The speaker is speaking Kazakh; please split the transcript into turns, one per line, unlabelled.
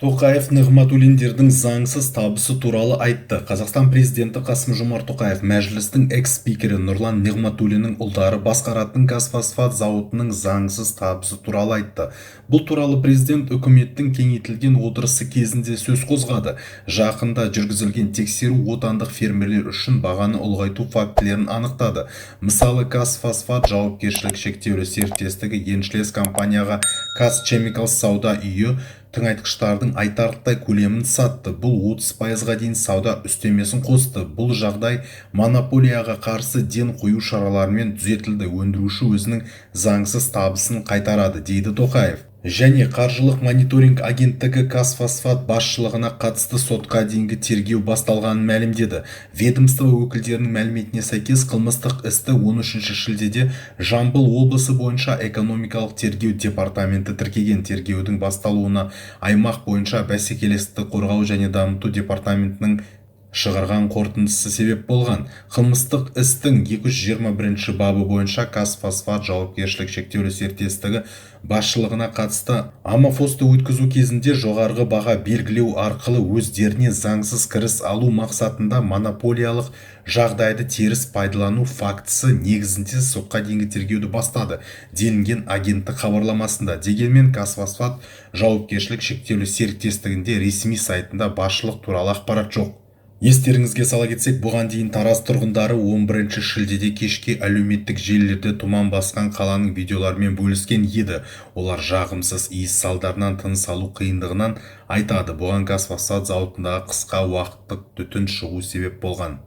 Тоқаев Нығматуллиндердің заңсыз табысы туралы айтты. Қазақстан президенті Қасым-Жомарт Тоқаев мәжілістің экс-спикері Нұрлан Нығматуллиннің ұлдары басқаратын Қазфосфат зауытының заңсыз табысы туралы айтты. Бұл туралы президент үкіметтің кеңейтілген отырысы кезінде сөз қозғады. Жақында жүргізілген тексеру отандық фермерлер үшін бағаны ұлғайту фактілерін анықтады. Мысалы, Қазфосфат жауапкершілігі шектеулі серіктестігі еншілес компанияға Қазхимикалс сауда үйі тыңайтқыштардың айтарлықтай көлемін сатты. Бұл 30%-ға дейін сауда үстемесін қосты. Бұл жағдай монополияға қарсы ден қою шараларымен түзетілді. Өндіруші өзінің заңсыз табысын қайтарады, дейді Тоқаев. Және қаржылық мониторинг агенттігі Қазфосфат басшылығына қатысты сотқа дейінгі тергеу басталғанын мәлімдеді. Ведомство өкілдерінің мәліметіне сәйкес қылмыстық істі 13 шілдеде Жамбыл облысы бойынша экономикалық тергеу департаменті тіркеген. Тергеудің басталуына аймақ бойынша бәсекелестікті қорғау және дамыту департаментінің шығарған қорытындысы себеп болған. Қылмыстық істің 221 бабы бойынша Қазфосфат жауапкершілігі шектеулі серіктестігі басшылығына қатысты амофосты өткізу кезінде жоғарғы баға белгілеу арқылы өздеріне заңсыз кіріс алу мақсатында монополиялық жағдайды теріс пайдалану фактісі негізінде сотқа дейінгі тергеуді бастады, делінген агенттік хабарламасында. Дегенмен Қазфосфат жауапкершілігі шектеулі серіктестігінде ресми сайтында басшылық туралы ақпарат жоқ. Естеріңізге сала кетсек, бұған дейін Тараз тұрғындары 11 шілдеде кешке әлеуметтік желілерде тұман басқан қаланың видеоларымен бөліскен еді. Олар жағымсыз иіс салдарынан тыныс алу қиындығынан айтады. Бұған Қазфосфат зауытындағы қысқа уақыттық түтін шығу себеп болған.